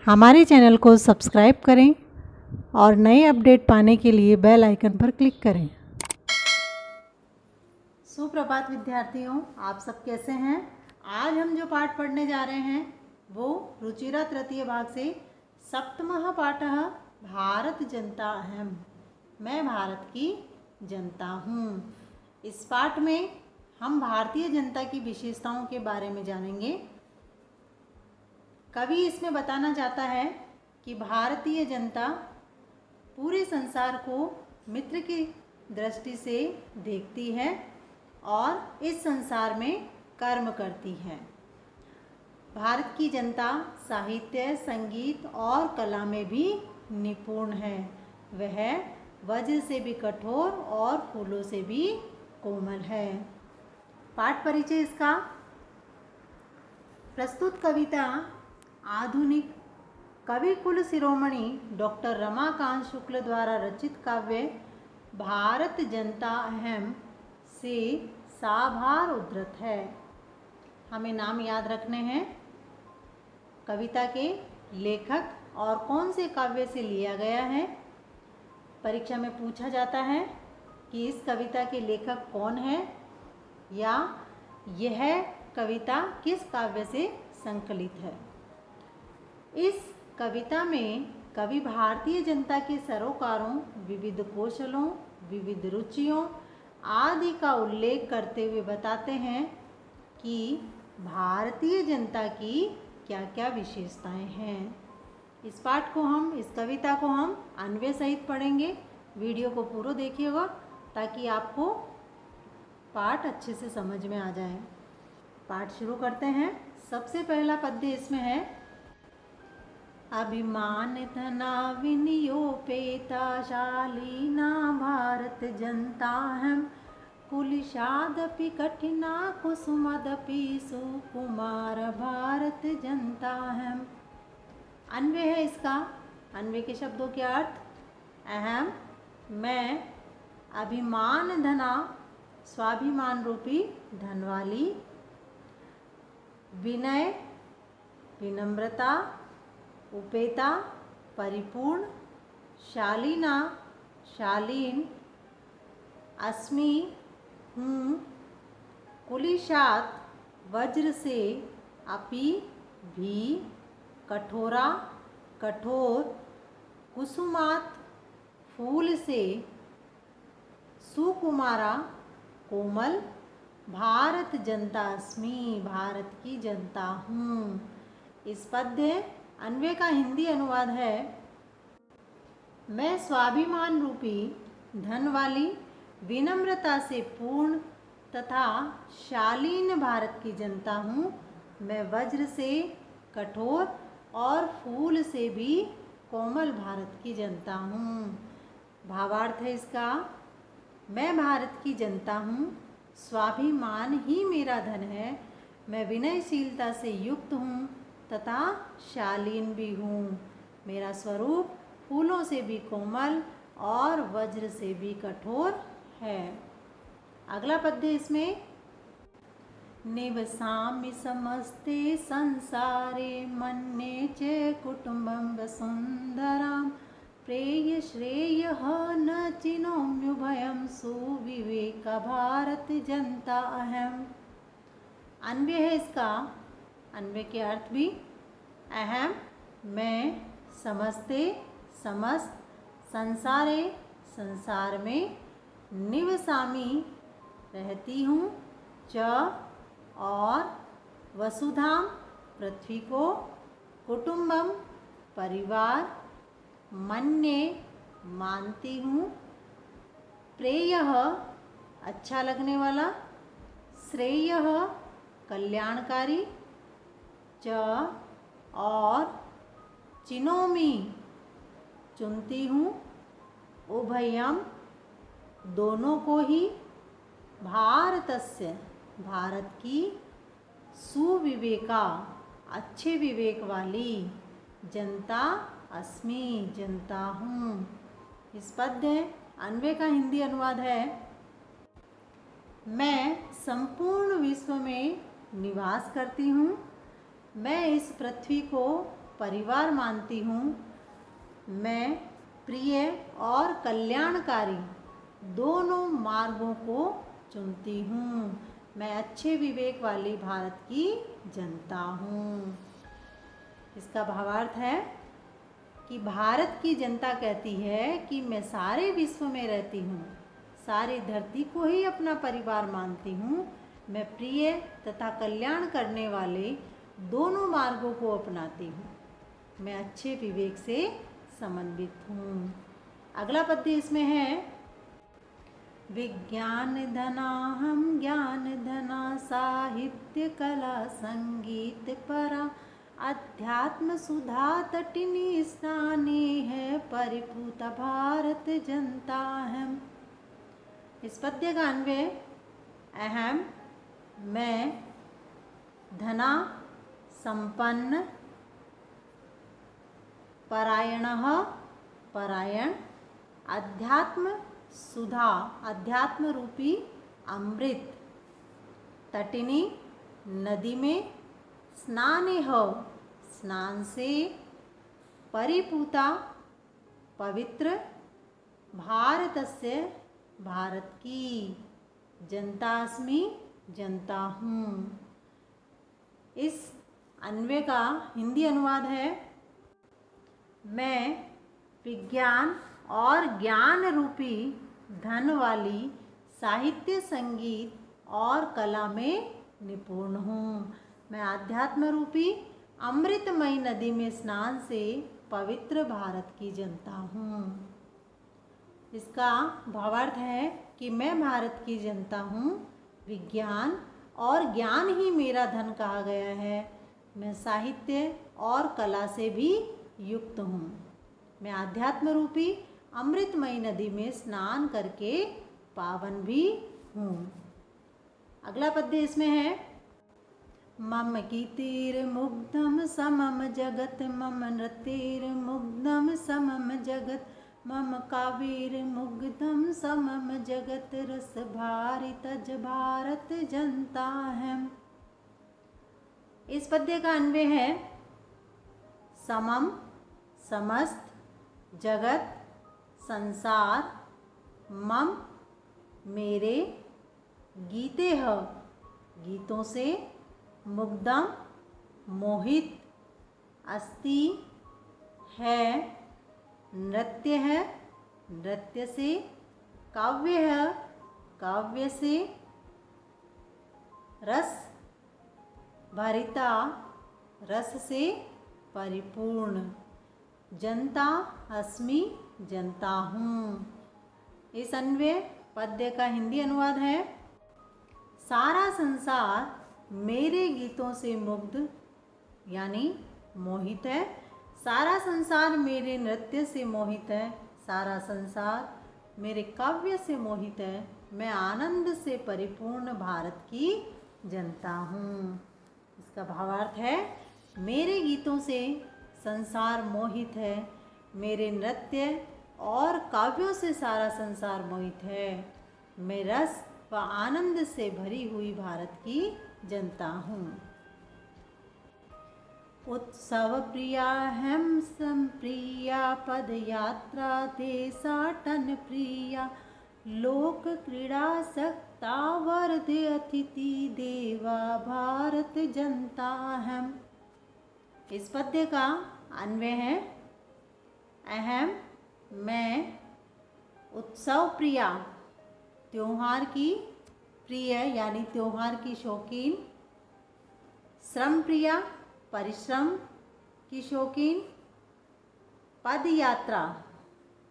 हमारे चैनल को सब्सक्राइब करें और नए अपडेट पाने के लिए बेल आइकन पर क्लिक करें। सुप्रभात विद्यार्थियों, आप सब कैसे हैं? आज हम जो पाठ पढ़ने जा रहे हैं वो रुचिरा तृतीय भाग से सप्तमः पाठः भारत जनता अहम्, मैं भारत की जनता हूँ। इस पाठ में हम भारतीय जनता की विशेषताओं के बारे में जानेंगे। कवि इसमें बताना चाहता है कि भारतीय जनता पूरे संसार को मित्र की दृष्टि से देखती है और इस संसार में कर्म करती है। भारत की जनता साहित्य, संगीत और कला में भी निपुण है। वह वज्र से भी कठोर और फूलों से भी कोमल है। पाठ परिचय इसका। प्रस्तुत कविता आधुनिक कवि कुल शिरोमणि डॉक्टर रमाकांत शुक्ल द्वारा रचित काव्य भारत जनता अहम् से साभार उद्धृत है। हमें नाम याद रखने हैं कविता के लेखक और कौन से काव्य से लिया गया है। परीक्षा में पूछा जाता है कि इस कविता के लेखक कौन है या यह कविता किस काव्य से संकलित है। इस कविता में कवि भारतीय जनता के सरोकारों, विविध कौशलों, विविध रुचियों आदि का उल्लेख करते हुए बताते हैं कि भारतीय जनता की क्या क्या विशेषताएं हैं। इस कविता को हम अन्वय सहित पढ़ेंगे। वीडियो को पूरा देखिएगा ताकि आपको पाठ अच्छे से समझ में आ जाए। पाठ शुरू करते हैं। सबसे पहला पद्य इसमें है, अभिमान धना विनियोपेता शालीना भारत जनताहम् कुलिशादपि कठिना कुसुमदपि सुकुमार भारत जनताहम्। अन्वय है इसका। अन्वय के शब्दों के अर्थ, अहम मैं, अभिमान धना स्वाभिमान रूपी धन वाली, विनय विनम्रता, उपेता परिपूर्ण, शालीना शालीन, अस्मि हूँ, कुलिशात वज्र से, अपि भी, कठोरा कठोर, कुसुमात फूल से, सुकुमारा कोमल, भारत जनता अस्मि भारत की जनता हूँ। इस पद्य अन्वय का हिंदी अनुवाद है, मैं स्वाभिमान रूपी धन वाली, विनम्रता से पूर्ण तथा शालीन भारत की जनता हूँ। मैं वज्र से कठोर और फूल से भी कोमल भारत की जनता हूँ। भावार्थ है इसका, मैं भारत की जनता हूँ, स्वाभिमान ही मेरा धन है, मैं विनयशीलता से युक्त हूँ तथा शालीन भी हूँ। मेरा स्वरूप फूलों से भी कोमल और वज्र से भी कठोर है। अगला पद्य इसमें, निवसामि समस्ते संसारे मन्ये च कुटुम्बं वसुन्धरां प्रेय श्रेयः न चिनोम्युभयं सुविवेक भारत जनता अहम्। अन्वय है इसका। अन्वय के अर्थ भी, अहम मैं, समस्ते समस्त, संसारे संसार में, निवसामि रहती हूँ, च और, वसुधाम पृथ्वी को, कुटुम्बम परिवार, मन्ये मानती हूँ, प्रेयः अच्छा लगने वाला, श्रेयः कल्याणकारी, च और, चिनोमि चुनती हूँ, उभयम दोनों को ही, भारतस्य भारत की, सुविवेका अच्छे विवेक वाली, जनता अस्मि जनता हूँ। इस पद्य अन्वय का हिंदी अनुवाद है, मैं संपूर्ण विश्व में निवास करती हूँ, मैं इस पृथ्वी को परिवार मानती हूँ। मैं प्रिय और कल्याणकारी दोनों मार्गों को चुनती हूँ। मैं अच्छे विवेक वाली भारत की जनता हूँ। इसका भावार्थ है कि भारत की जनता कहती है कि मैं सारे विश्व में रहती हूँ, सारी धरती को ही अपना परिवार मानती हूँ। मैं प्रिय तथा कल्याण करने वाले दोनों मार्गों को अपनाती हूँ। मैं अच्छे विवेक से समन्वित हूँ। अगला पद्य इसमें है, विज्ञान धना हम ज्ञान धना साहित्य कला संगीत परा अध्यात्म सुधा तटिनी स्नाने है परिपूता भारत जनता हम। इस पद्य का अन्वय, अहम मैं धना संपन्न परायणः परायण अध्यात्म सुधा अध्यात्म रूपी अमृत तटिनी नदी में स्नानेह स्नान से परिपूता पवित्र भारतस्य भारत की जनतास्मि जनता हूँ। इस अन्वय का हिंदी अनुवाद है, मैं विज्ञान और ज्ञान रूपी धन वाली साहित्य संगीत और कला में निपुण हूँ। मैं आध्यात्म रूपी अमृतमयी नदी में स्नान से पवित्र भारत की जनता हूँ। इसका भावार्थ है कि मैं भारत की जनता हूँ। विज्ञान और ज्ञान ही मेरा धन कहा गया है। मैं साहित्य और कला से भी युक्त हूँ। मैं आध्यात्म रूपी अमृतमयी नदी में स्नान करके पावन भी हूँ। अगला पद्य इसमें है, मम गीतिर्मुग्धं समम जगत मम नृत्यैर्मुग्धं समम जगत मम काव्यैर्मुग्धं समम जगत रस भारितज भारत जनता हम। इस पद्य का अन्वय है, समम समस्त जगत संसार मम मेरे गीतेह गीतों से मुग्धम मोहित अस्ति है नृत्य है नृत्य से काव्य है काव्य से रस भरिता रस से परिपूर्ण जनता अस्मि जनता हूँ। इस अन्वय पद्य का हिंदी अनुवाद है, सारा संसार मेरे गीतों से मुग्ध यानी मोहित है, सारा संसार मेरे नृत्य से मोहित है, सारा संसार मेरे काव्य से मोहित है। मैं आनंद से परिपूर्ण भारत की जनता हूँ। इसका भावार्थ है, मेरे गीतों से संसार मोहित है, मेरे नृत्य और काव्यों से सारा संसार मोहित है। मैं रस व आनंद से भरी हुई भारत की जनता हूँ। उत्सव प्रिया हम संप्रिया पद यात्रा देशाटन प्रिया लोक क्रीड़ा सक्ता वर्ध अतिथि देवा भारत जनता हम। इस पद्य का अन्वय है, अहम मैं उत्सव प्रिया त्योहार की प्रिय यानी त्योहार की शौकीन, श्रम प्रिया परिश्रम की शौकीन, पद यात्रा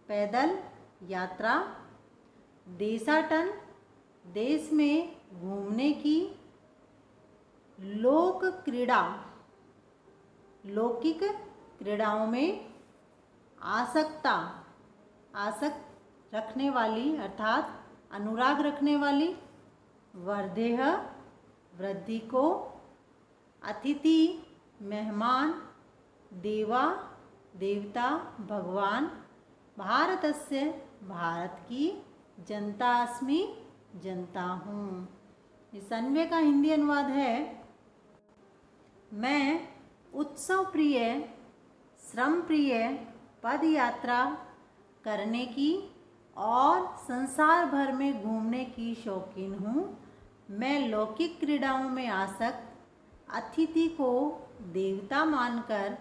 पैदल यात्रा, देशाटन देश में घूमने की, लोक क्रीड़ा लौकिक क्रीड़ाओं में आसक्त रखने वाली अर्थात अनुराग रखने वाली, वर्धेह वृद्धि को, अतिथि मेहमान, देवा देवता भगवान, भारतस्य भारत की, जनता अस्मि जनता हूँ। इस अन्वय का हिंदी अनुवाद है, मैं उत्सव प्रिय श्रम प्रिय पद यात्रा करने की और संसार भर में घूमने की शौकीन हूँ। मैं लौकिक क्रीड़ाओं में आसक्त, अतिथि को देवता मानकर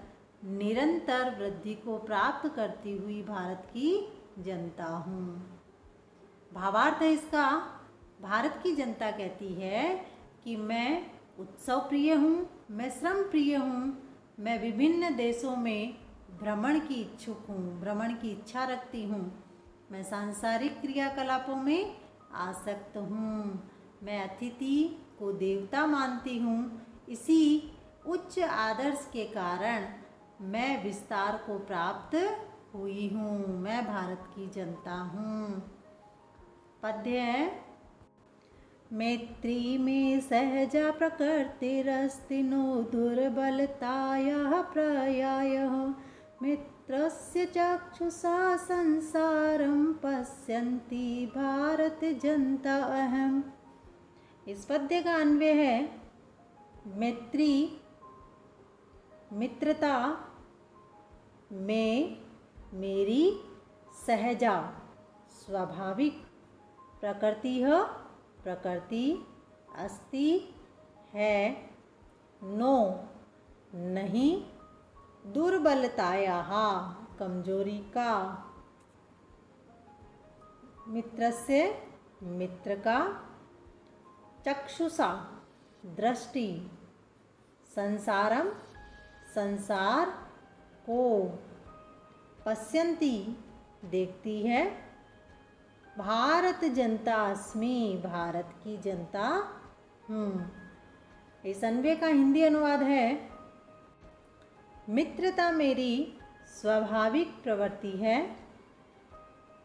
निरंतर वृद्धि को प्राप्त करती हुई भारत की जनता हूँ। भावार्थ है इसका, भारत की जनता कहती है कि मैं उत्सव प्रिय हूँ, मैं श्रम प्रिय हूँ, मैं विभिन्न देशों में भ्रमण की इच्छुक हूँ, भ्रमण की इच्छा रखती हूँ, मैं सांसारिक क्रियाकलापों में आसक्त हूँ, मैं अतिथि को देवता मानती हूँ। इसी उच्च आदर्श के कारण मैं विस्तार को प्राप्त हुई हूँ। मैं भारत की जनता हूँ। पद्य है, मैत्री में सहजा प्रकृतिरस्ति नो दुर्बलतायाः पर्यायः, मित्रस्य चक्षुषा संसारं पश्यन्ति भारत जनता अहम्। इस पद्य का अन्वय है, मैत्री मित्रता में मेरी सहजा स्वाभाविक प्रकृति अस्ति है, नो नहीं, दुर्बलतायाः कमजोरी का, मित्रस्य मित्र का, चक्षुषा दृष्टि, संसारम संसार को, पश्यन्ति देखती है, भारत जनता अस्मि भारत की जनता हूँ। इस अन्वय का हिंदी अनुवाद है, मित्रता मेरी स्वाभाविक प्रवृत्ति है,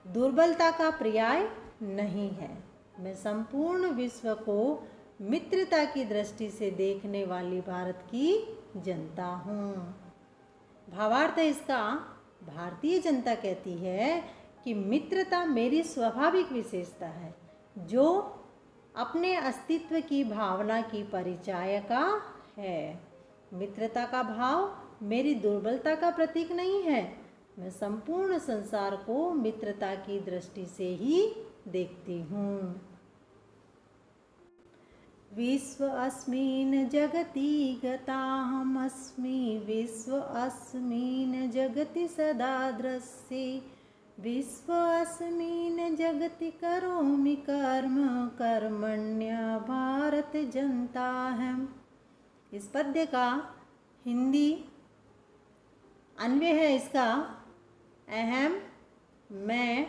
दुर्बलता का पर्याय नहीं है। मैं संपूर्ण विश्व को मित्रता की दृष्टि से देखने वाली भारत की जनता हूँ। भावार्थ है इसका, भारतीय जनता कहती है कि मित्रता मेरी स्वाभाविक विशेषता है, जो अपने अस्तित्व की भावना की परिचायका है। मित्रता का भाव मेरी दुर्बलता का प्रतीक नहीं है। मैं संपूर्ण संसार को मित्रता की दृष्टि से ही देखती हूँ। विश्व अस्मिन् जगति गताहमस्मि, विश्व अस्मिन् जगति सदा दृश्ये, विश्व अस्मिन् जगति करोमि कर्म, कर्मण्य भारत जनता अहम्। इस पद्य का हिंदी अन्वय है इसका, अहम मैं,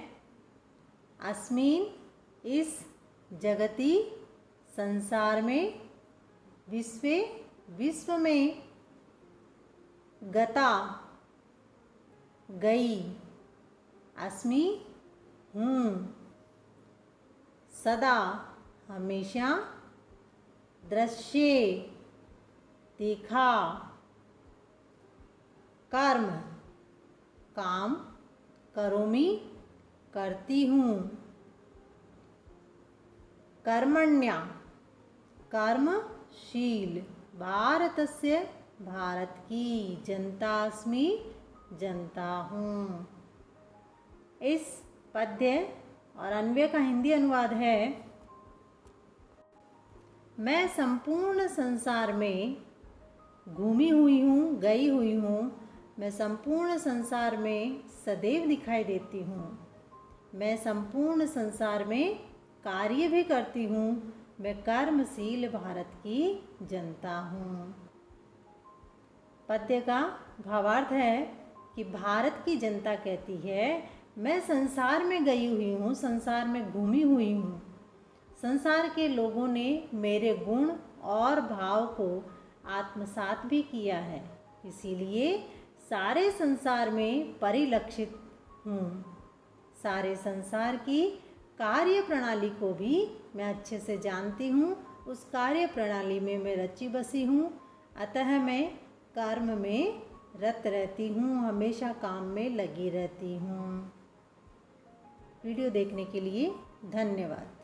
अस्मिन इस, जगति संसार में, विश्वे विश्व में, गता गई, अस्मि हूँ, सदा हमेशा, दृश्ये देखा, कर्म काम, करोमि करती हूँ, कर्मण्या कर्मशील, भारतस्य भारत की, जनतास्मि जनता हूँ। इस पद्य और अन्वय का हिंदी अनुवाद है, मैं संपूर्ण संसार में घूमी हुई हूँ, गई हुई हूँ। मैं संपूर्ण संसार में सदैव दिखाई देती हूँ। मैं संपूर्ण संसार में कार्य भी करती हूँ। मैं कर्मशील भारत की जनता हूँ। पद्य का भावार्थ है कि भारत की जनता कहती है, मैं संसार में गई हुई हूँ, संसार में घूमी हुई हूँ। संसार के लोगों ने मेरे गुण और भाव को आत्मसात भी किया है, इसीलिए सारे संसार में परिलक्षित हूँ। सारे संसार की कार्य प्रणाली को भी मैं अच्छे से जानती हूँ। उस कार्य प्रणाली में मैं रची बसी हूँ। अतः मैं कर्म में रत रहती हूँ, हमेशा काम में लगी रहती हूँ। वीडियो देखने के लिए धन्यवाद।